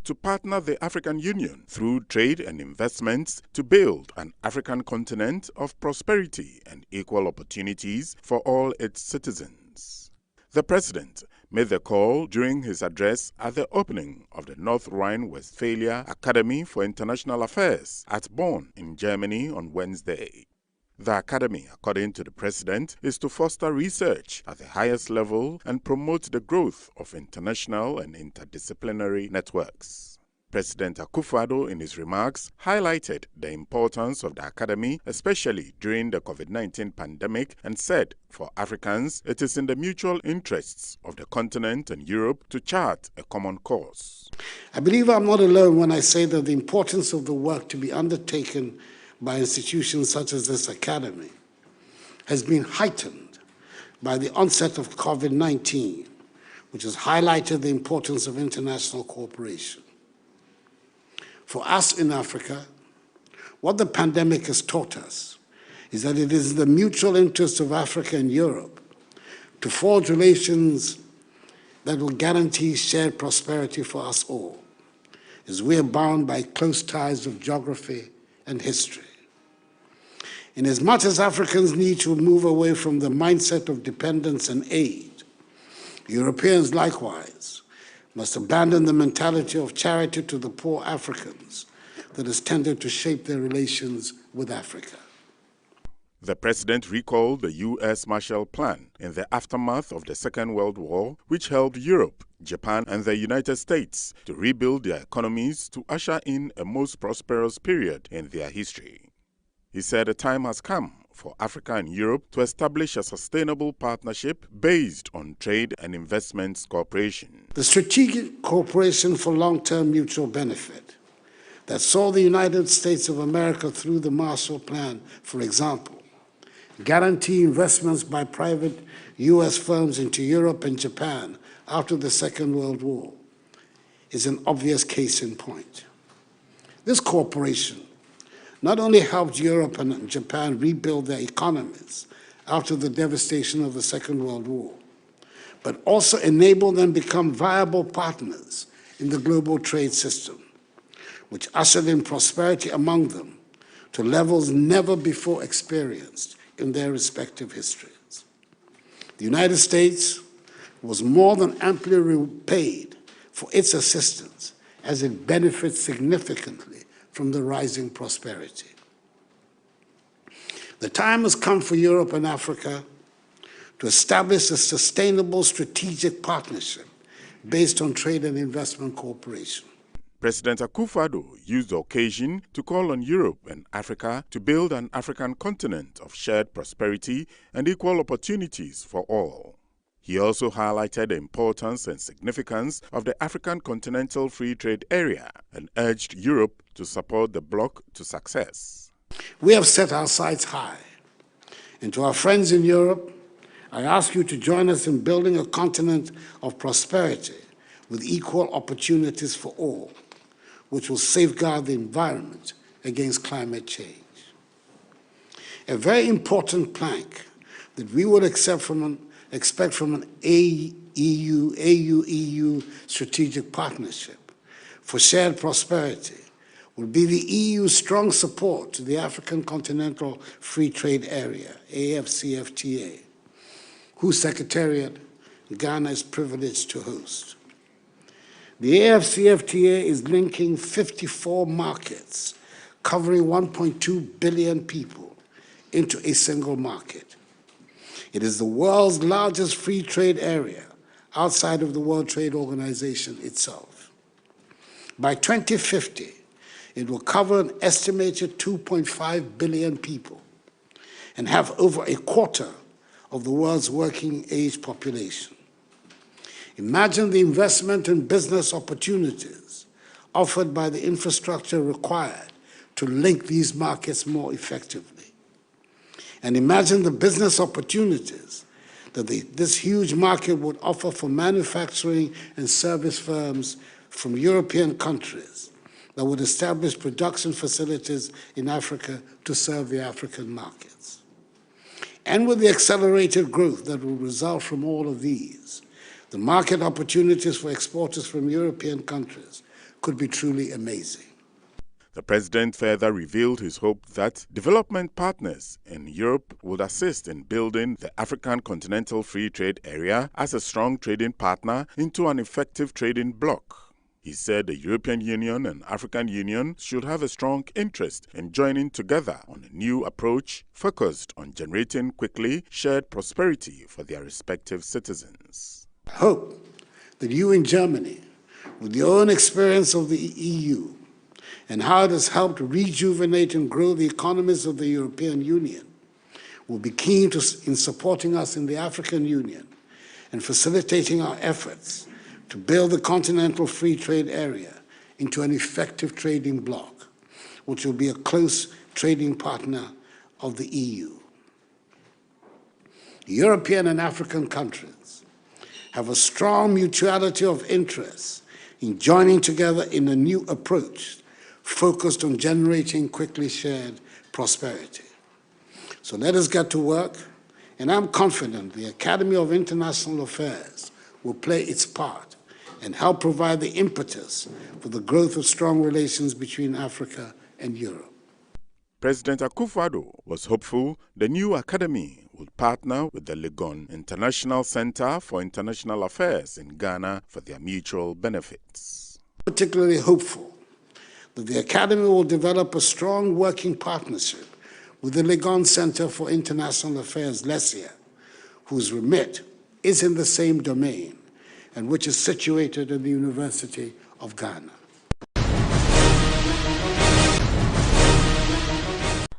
to partner the African Union through trade and investments to build an African continent of prosperity and equal opportunities for all its citizens. The president made the call during his address at the opening of the North Rhine-Westphalia Academy for International Affairs at Bonn in Germany on Wednesday. The academy, according to the president, is to foster research at the highest level and promote the growth of international and interdisciplinary networks. President Akufo-Addo, in his remarks, highlighted the importance of the academy, especially during the COVID-19 pandemic, and said, for Africans, it is in the mutual interests of the continent and Europe to chart a common course. I believe I'm not alone when I say that the importance of the work to be undertaken by institutions such as this academy has been heightened by the onset of COVID-19, which has highlighted the importance of international cooperation. For us in Africa, what the pandemic has taught us is that it is the mutual interest of Africa and Europe to forge relations that will guarantee shared prosperity for us all, as we are bound by close ties of geography and history. Inasmuch as Africans need to move away from the mindset of dependence and aid, Europeans likewise must abandon the mentality of charity to the poor Africans that has tended to shape their relations with Africa. The president recalled the U.S. Marshall Plan in the aftermath of the Second World War, which helped Europe, Japan, and the United States to rebuild their economies to usher in a most prosperous period in their history. He said the time has come for Africa and Europe to establish a sustainable partnership based on trade and investments cooperation. The strategic cooperation for long-term mutual benefit that saw the United States of America through the Marshall Plan, for example, guarantee investments by private U.S. firms into Europe and Japan after the Second World War, is an obvious case in point. This cooperation not only helped Europe and Japan rebuild their economies after the devastation of the Second World War, but also enabled them become viable partners in the global trade system, which ushered in prosperity among them to levels never before experienced in their respective histories. The United States was more than amply repaid for its assistance, as it benefits significantly from the rising prosperity. The time has come for Europe and Africa to establish a sustainable strategic partnership based on trade and investment cooperation. President Akufo-Addo used the occasion to call on Europe and Africa to build an African continent of shared prosperity and equal opportunities for all. He also highlighted the importance and significance of the African Continental Free Trade Area and urged Europe to support the bloc to success. We have set our sights high, and to our friends in Europe, I ask you to join us in building a continent of prosperity with equal opportunities for all, which will safeguard the environment against climate change. A very important plank that we would expect from an EU strategic partnership for shared prosperity would be the EU's strong support to the African Continental Free Trade Area, AFCFTA, whose secretariat Ghana is privileged to host. The AFCFTA is linking 54 markets covering 1.2 billion people into a single market. It is the world's largest free trade area outside of the World Trade Organization itself. By 2050, it will cover an estimated 2.5 billion people and have over a quarter of the world's working-age population. Imagine the investment and business opportunities offered by the infrastructure required to link these markets more effectively. And imagine the business opportunities that this huge market would offer for manufacturing and service firms from European countries that would establish production facilities in Africa to serve the African markets. And with the accelerated growth that will result from all of these, the market opportunities for exporters from European countries could be truly amazing. The president further revealed his hope that development partners in Europe would assist in building the African Continental Free Trade Area as a strong trading partner into an effective trading bloc. He said the European Union and African Union should have a strong interest in joining together on a new approach focused on generating quickly shared prosperity for their respective citizens. I hope that you in Germany, with your own experience of the EU, and how it has helped rejuvenate and grow the economies of the European Union, will be keen in supporting us in the African Union and facilitating our efforts to build the Continental Free Trade Area into an effective trading bloc, which will be a close trading partner of the EU. European and African countries have a strong mutuality of interest in joining together in a new approach focused on generating quickly shared prosperity. So let us get to work, and I'm confident the Academy of International Affairs will play its part and help provide the impetus for the growth of strong relations between Africa and Europe. President Akufo-Addo was hopeful the new academy would partner with the Legon International Center for International Affairs in Ghana for their mutual benefits. Particularly hopeful that the Academy will develop a strong working partnership with the Legon Center for International Affairs, LESIA, whose remit is in the same domain and which is situated at the University of Ghana.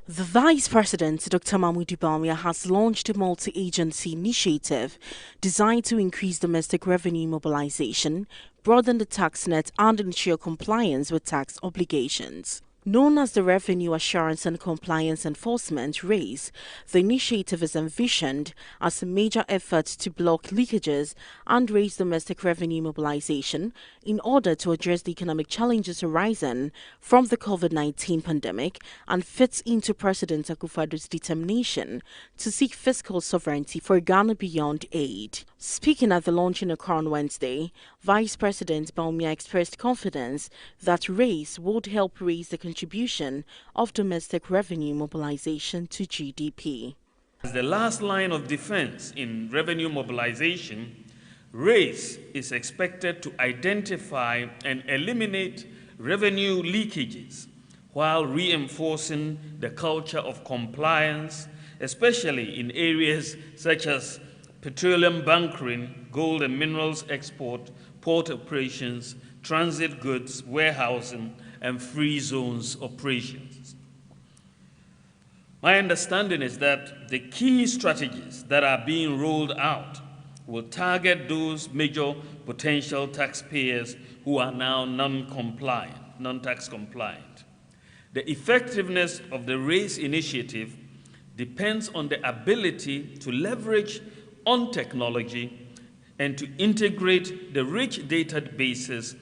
The Vice President, Dr. Mahmoud Bawumia, has launched a multi-agency initiative designed to increase domestic revenue mobilization, broaden the tax net, and ensure compliance with tax obligations. Known as the Revenue Assurance and Compliance Enforcement RACE, the initiative is envisioned as a major effort to block leakages and raise domestic revenue mobilization in order to address the economic challenges arising from the COVID-19 pandemic, and fits into President Akufo-Addo's determination to seek fiscal sovereignty for Ghana beyond aid. Speaking at the launch in Accra on Wednesday, Vice President Bawumia expressed confidence that RACE would help raise the contribution of domestic revenue mobilization to GDP. As the last line of defense in revenue mobilization, RACE is expected to identify and eliminate revenue leakages while reinforcing the culture of compliance, especially in areas such as petroleum bunkering, gold and minerals export, port operations, transit goods, warehousing, and free zones operations. My understanding is that the key strategies that are being rolled out will target those major potential taxpayers who are now non-tax compliant. The effectiveness of the RACE initiative depends on the ability to leverage on technology and to integrate the rich databases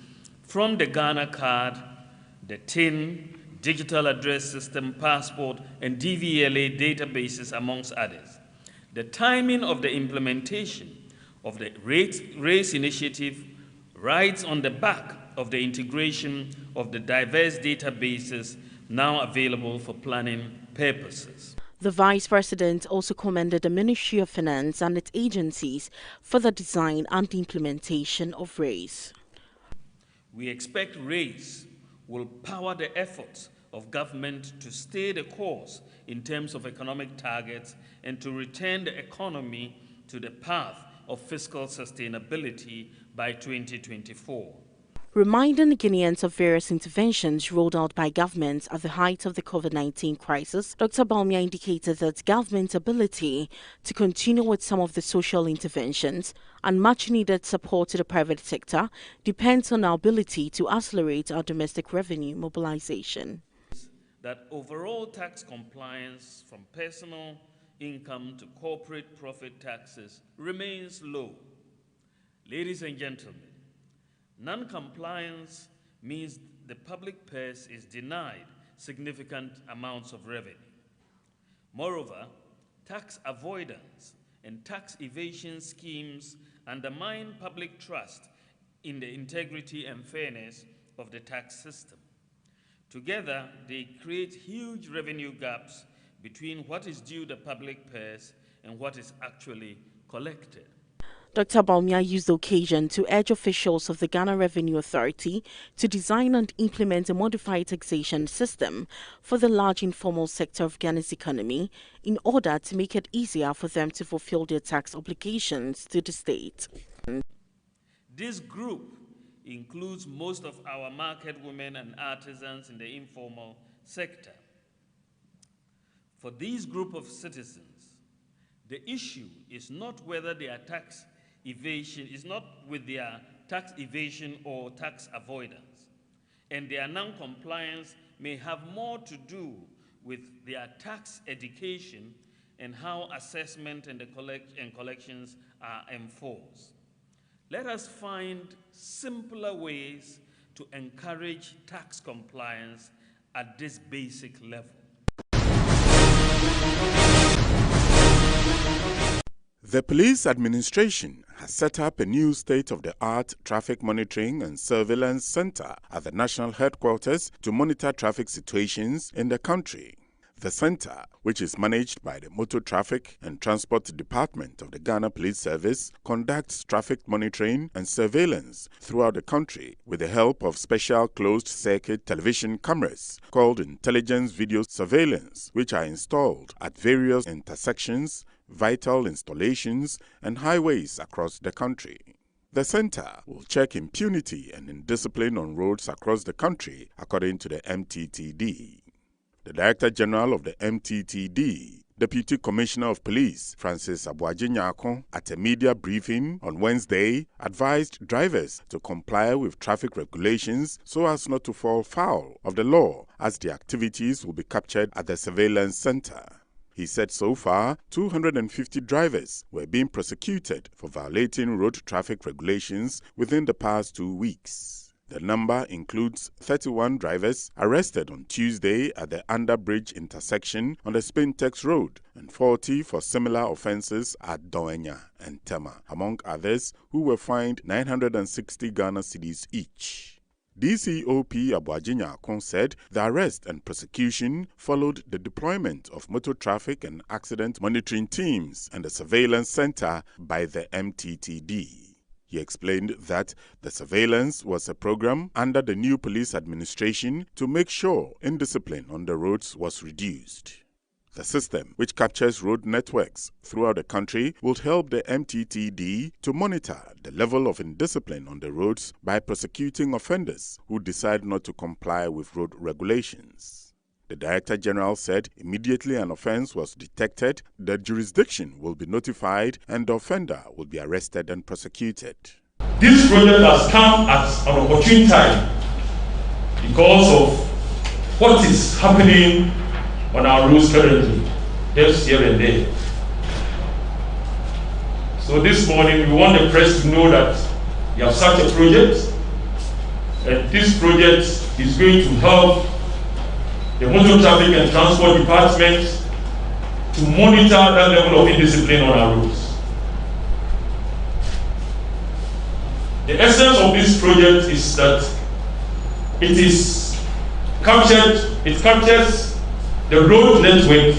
from the Ghana card, the TIN, digital address system, passport, and DVLA databases, amongst others. The timing of the implementation of the RACE initiative rides on the back of the integration of the diverse databases now available for planning purposes. The Vice President also commended the Ministry of Finance and its agencies for the design and implementation of RACE. We expect RACE will power the efforts of government to stay the course in terms of economic targets and to return the economy to the path of fiscal sustainability by 2024. Reminding the Guineans of various interventions rolled out by governments at the height of the COVID-19 crisis, Dr. Bawumia indicated that government's ability to continue with some of the social interventions and much-needed support to the private sector depends on our ability to accelerate our domestic revenue mobilization. That overall tax compliance from personal income to corporate profit taxes remains low. Ladies and gentlemen, non-compliance means the public purse is denied significant amounts of revenue. Moreover, tax avoidance and tax evasion schemes undermine public trust in the integrity and fairness of the tax system. Together, they create huge revenue gaps between what is due the public purse and what is actually collected. Dr. Bawumia used the occasion to urge officials of the Ghana Revenue Authority to design and implement a modified taxation system for the large informal sector of Ghana's economy in order to make it easier for them to fulfill their tax obligations to the state. This group includes most of our market women and artisans in the informal sector. For this group of citizens, the issue is not whether their tax evasion is not with their tax evasion or tax avoidance, and their non-compliance may have more to do with their tax education and how assessment and collections are enforced. Let us find simpler ways to encourage tax compliance at this basic level. The police administration has set up a new state-of-the-art traffic monitoring and surveillance center at the national headquarters to monitor traffic situations in the country. The center, which is managed by the Motor Traffic and Transport Department of the Ghana Police Service, conducts traffic monitoring and surveillance throughout the country with the help of special closed-circuit television cameras called intelligence video surveillance, which are installed at various intersections, vital installations, and highways across the country. The center will check impunity and indiscipline on roads across the country, according to the MTTD. The Director General of the MTTD, Deputy Commissioner of Police Francis Abuaji-Nyako, at a media briefing on Wednesday, advised drivers to comply with traffic regulations so as not to fall foul of the law, as the activities will be captured at the surveillance center. He said so far, 250 drivers were being prosecuted for violating road traffic regulations within the past 2 weeks. The number includes 31 drivers arrested on Tuesday at the Underbridge intersection on the Spintex Road and 40 for similar offences at Doenya and Tema, among others, who were fined 960 Ghana cedis each. DCOP Abuaji-Nyako said the arrest and prosecution followed the deployment of motor traffic and accident monitoring teams and the surveillance center by the MTTD. He explained that the surveillance was a program under the new police administration to make sure indiscipline on the roads was reduced. The system, which captures road networks throughout the country, will help the MTTD to monitor the level of indiscipline on the roads by prosecuting offenders who decide not to comply with road regulations. The Director General said immediately an offense was detected, the jurisdiction will be notified and the offender will be arrested and prosecuted. This project has come at an opportune time because of what is happening on our roads currently, just here and there. So this morning we want the press to know that we have such a project, and this project is going to help the Motor Traffic and Transport Department to monitor that level of indiscipline on our roads. The essence of this project is that it captures the road network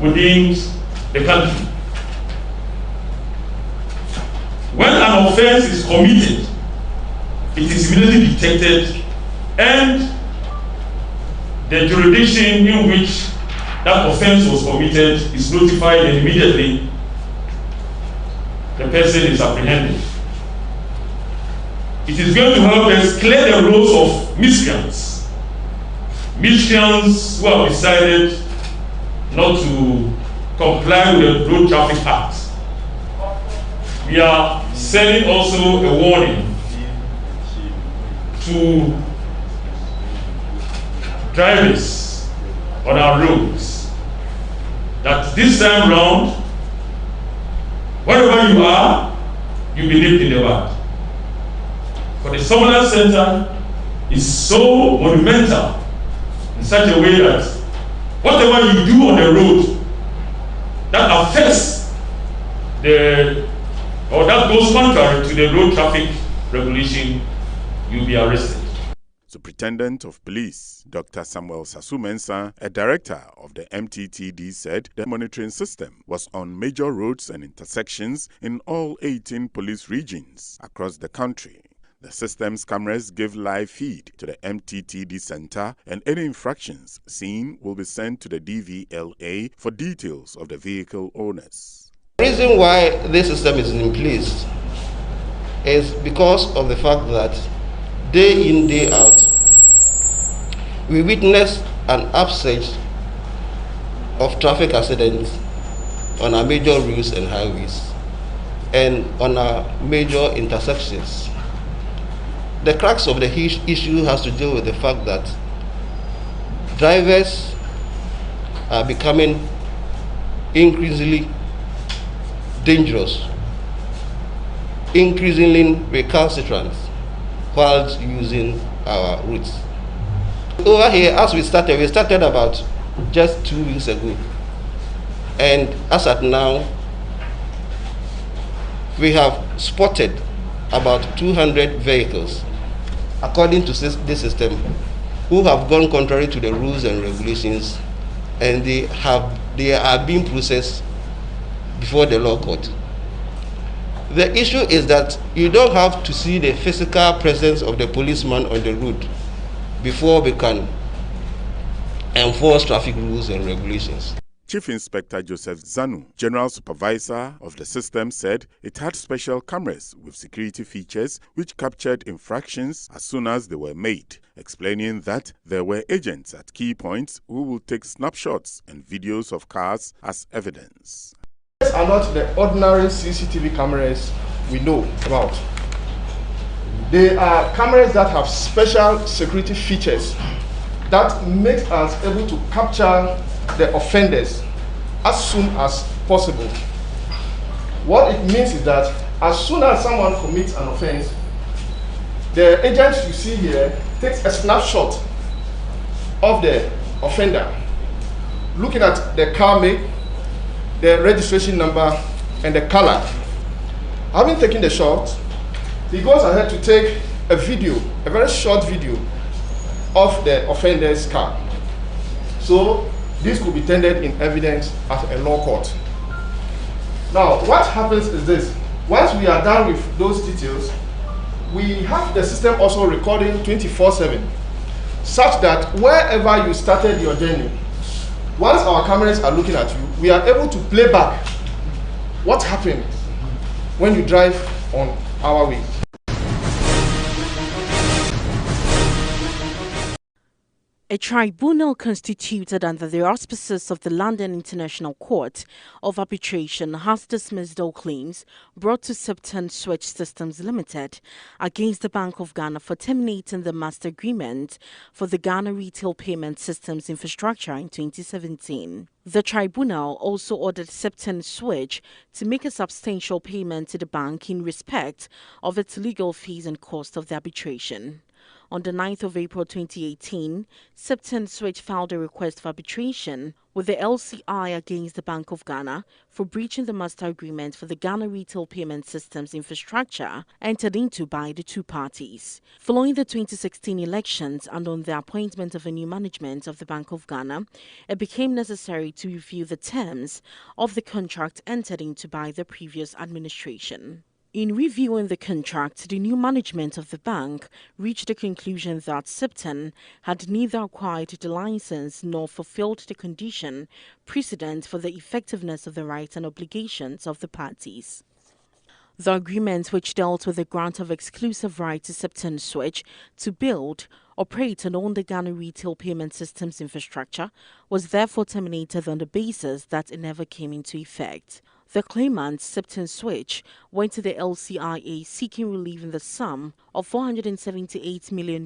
within the country. When an offense is committed, it is immediately detected, and the jurisdiction in which that offense was committed is notified, and immediately the person is apprehended. It is going to help us clear the roads of miscreants who have decided not to comply with the Road Traffic Act. We are sending also a warning to drivers on our roads that this time round, wherever you are, you'll be nipped in the bud. For the surveillance center is so monumental in such a way that whatever you do on the road that affects or that goes contrary to the road traffic regulation you'll be arrested. Superintendent of Police, Dr. Samuel Sasu-Mensah, a director of the MTTD, said the monitoring system was on major roads and intersections in all 18 police regions across the country. The system's cameras give live feed to the MTTD center, and any infractions seen will be sent to the DVLA for details of the vehicle owners. The reason why this system is in place is because of the fact that day in, day out, we witness an upsurge of traffic accidents on our major roads and highways and on our major intersections. The crux of the issue has to do with the fact that drivers are becoming increasingly dangerous, increasingly recalcitrant while using our routes. Over here, as we started about just 2 weeks ago, and as at now, we have spotted about 200 vehicles, according to this system, who have gone contrary to the rules and regulations, and they are being processed before the law court. The issue is that you don't have to see the physical presence of the policeman on the road before we can enforce traffic rules and regulations. Chief Inspector Joseph Zanu, General Supervisor of the system, said it had special cameras with security features which captured infractions as soon as they were made, explaining that there were agents at key points who will take snapshots and videos of cars as evidence. These are not the ordinary CCTV cameras we know about. They are cameras that have special security features that makes us able to capture the offenders as soon as possible. What it means is that as soon as someone commits an offense, the agent you see here takes a snapshot of the offender, looking at the car make, the registration number, and the color. Having taken the shot, he goes ahead to take a video, a very short video of the offender's car. So this could be tendered in evidence at a law court. Now, what happens is this. Once we are done with those details, we have the system also recording 24/7, such that wherever you started your journey, once our cameras are looking at you, we are able to play back what happened when you drive on our way. A tribunal constituted under the auspices of the London International Court of Arbitration has dismissed all claims brought to Septon Switch Systems Limited against the Bank of Ghana for terminating the master agreement for the Ghana Retail Payment Systems infrastructure in 2017. The tribunal also ordered Septon Switch to make a substantial payment to the bank in respect of its legal fees and cost of the arbitration. On the 9th of April 2018, Septon Switch filed a request for arbitration with the LCI against the Bank of Ghana for breaching the master agreement for the Ghana Retail Payment Systems infrastructure entered into by the two parties. Following the 2016 elections and on the appointment of a new management of the Bank of Ghana, it became necessary to review the terms of the contract entered into by the previous administration. In reviewing the contract, the new management of the bank reached the conclusion that Septon had neither acquired the license nor fulfilled the condition precedent for the effectiveness of the rights and obligations of the parties. The agreement, which dealt with the grant of exclusive right to Septon Switch to build, operate and own the Ghana Retail Payment Systems infrastructure, was therefore terminated on the basis that it never came into effect. The claimant, Septon Switch, went to the LCIA seeking relief in the sum of $478 million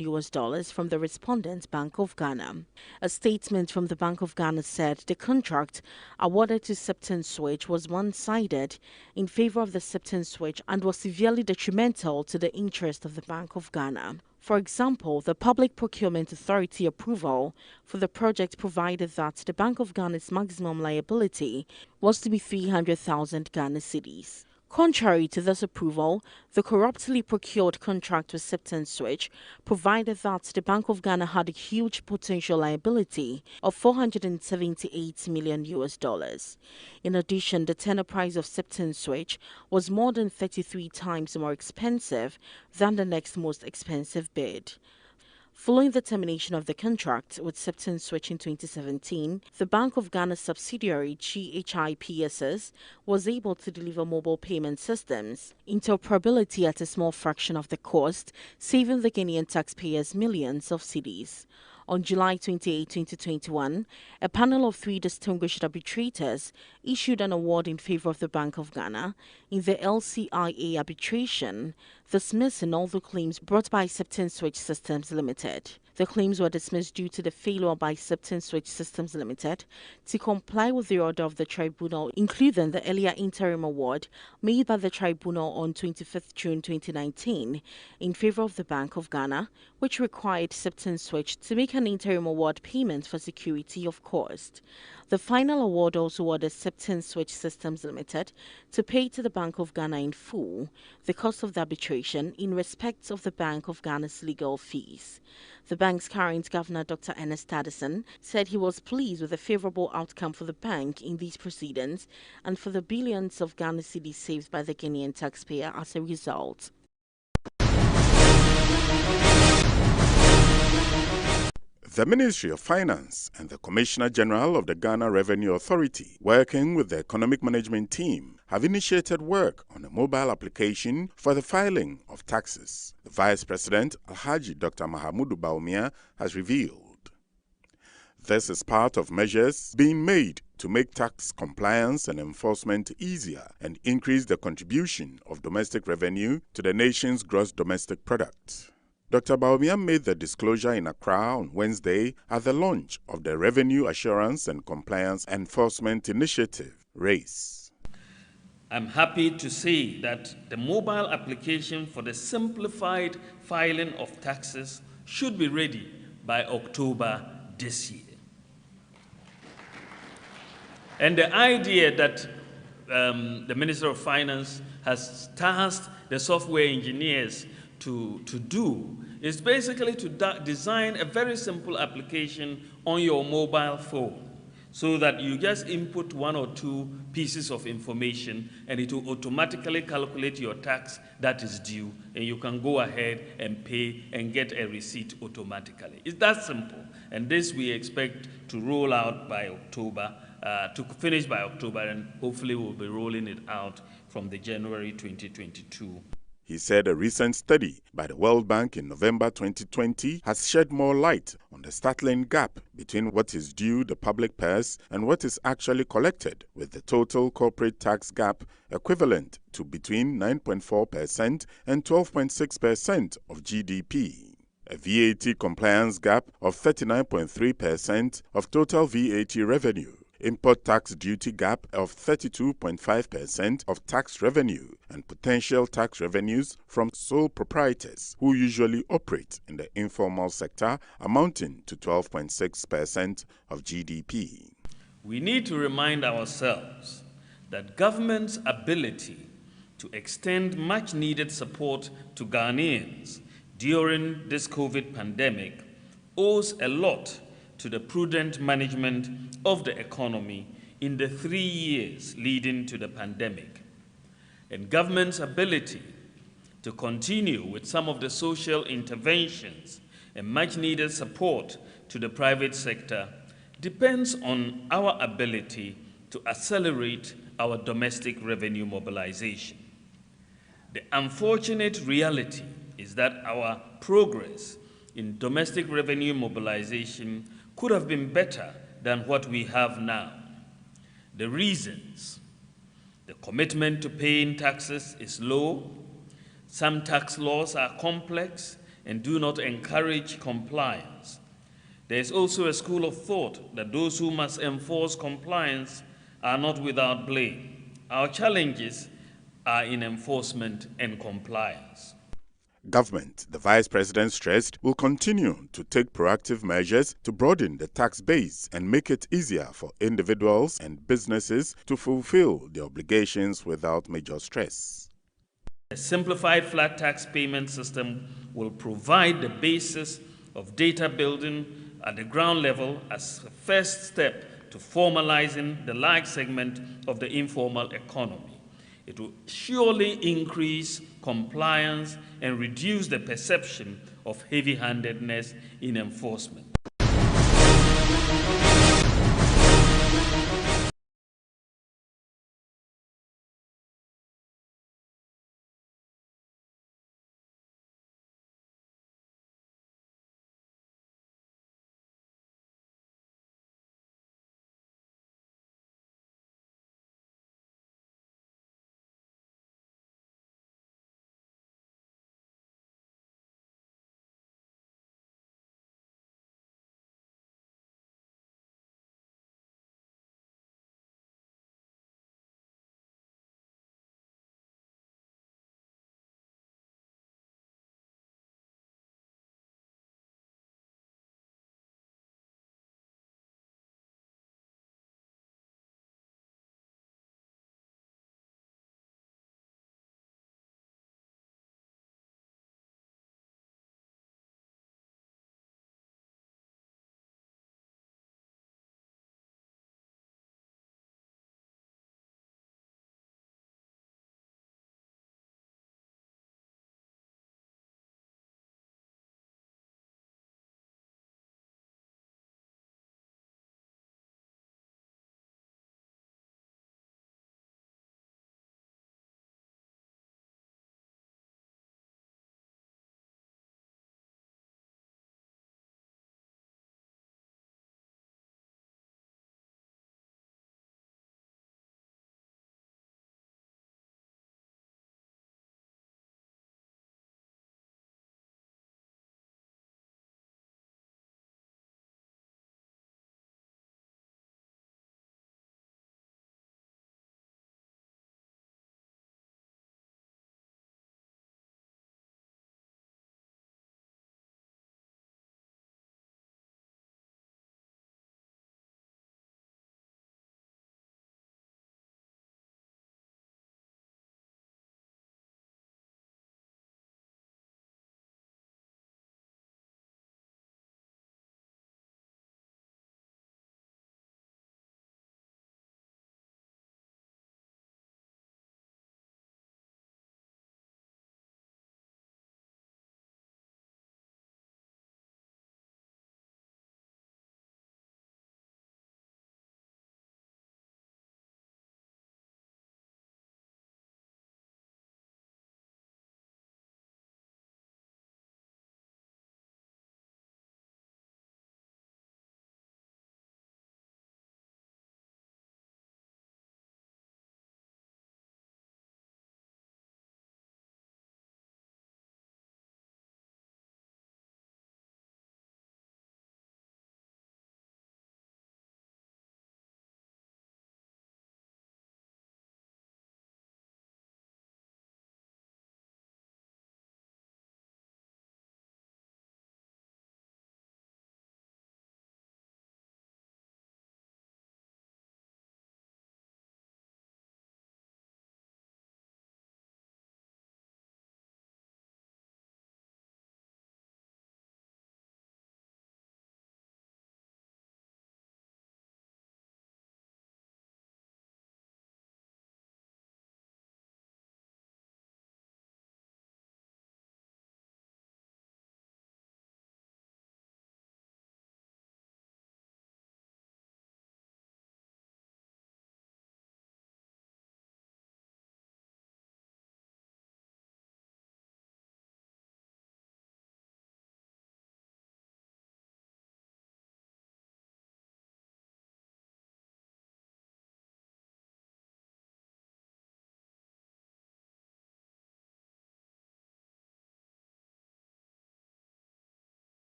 from the respondent Bank of Ghana. A statement from the Bank of Ghana said the contract awarded to Septon Switch was one-sided in favor of the Septon Switch and was severely detrimental to the interest of the Bank of Ghana. For example, the Public Procurement Authority approval for the project provided that the Bank of Ghana's maximum liability was to be 300,000 Ghana cedis. Contrary to this approval, the corruptly procured contract with Septon Switch provided that the Bank of Ghana had a huge potential liability of $478 million. In addition, the tender price of Septon Switch was more than 33 times more expensive than the next most expensive bid. Following the termination of the contract with Septon Switch in 2017, the Bank of Ghana's subsidiary GHIPSS was able to deliver mobile payment systems interoperability at a small fraction of the cost, saving the Ghanaian taxpayers millions of cedis. On July 28, 2021, a panel of 3 distinguished arbitrators issued an award in favor of the Bank of Ghana in the LCIA arbitration, dismissing all the claims brought by Septon Switch Systems Limited. The claims were dismissed due to the failure by Septon Switch Systems Limited to comply with the order of the tribunal, including the earlier interim award made by the tribunal on 25 June 2019 in favor of the Bank of Ghana, which required Septon Switch to make an interim award payment for security of cost. The final award also ordered Septon Switch Systems Limited to pay to the Bank of Ghana in full the cost of the arbitration in respect of the Bank of Ghana's legal fees. The bank's current governor, Dr. Ernest Addison, said he was pleased with the favorable outcome for the bank in these proceedings and for the billions of Ghana cedis saved by the Ghanaian taxpayer as a result. The Ministry of Finance and the Commissioner General of the Ghana Revenue Authority, working with the Economic Management Team, have initiated work on a mobile application for the filing of taxes, the Vice President, Alhaji Dr. Mahamudu Bawumia, has revealed. This is part of measures being made to make tax compliance and enforcement easier and increase the contribution of domestic revenue to the nation's gross domestic product. Dr. Bawumia made the disclosure in Accra on Wednesday at the launch of the Revenue Assurance and Compliance Enforcement Initiative, RACE. I'm happy to say that the mobile application for the simplified filing of taxes should be ready by October this year. And the idea that the Minister of Finance has tasked the software engineers to do is basically to design a very simple application on your mobile phone so that you just input 1 or 2 pieces of information and it will automatically calculate your tax that is due, and you can go ahead and pay and get a receipt automatically. It's that simple, and this we expect to roll out by October, to finish by October, and hopefully we'll be rolling it out from the January 2022. He said a recent study by the World Bank in November 2020 has shed more light on the startling gap between what is due the public purse and what is actually collected, with the total corporate tax gap equivalent to between 9.4% and 12.6% of GDP. A VAT compliance gap of 39.3% of total VAT revenue, import tax duty gap of 32.5% of tax revenue, and potential tax revenues from sole proprietors who usually operate in the informal sector amounting to 12.6% of GDP. We need to remind ourselves that government's ability to extend much-needed support to Ghanaians during this COVID pandemic owes a lot to the prudent management of the economy in the 3 years leading to the pandemic, and government's ability to continue with some of the social interventions and much-needed support to the private sector depends on our ability to accelerate our domestic revenue mobilization. The unfortunate reality is that our progress in domestic revenue mobilization could have been better than what we have now. The reasons: the commitment to paying taxes is low, some tax laws are complex and do not encourage compliance. There is also a school of thought that those who must enforce compliance are not without blame. Our challenges are in enforcement and compliance. Government, the Vice President stressed, will continue to take proactive measures to broaden the tax base and make it easier for individuals and businesses to fulfill their obligations without major stress. A simplified flat tax payment system will provide the basis of data building at the ground level as a first step to formalizing the large segment of the informal economy. It will surely increase compliance and reduce the perception of heavy-handedness in enforcement.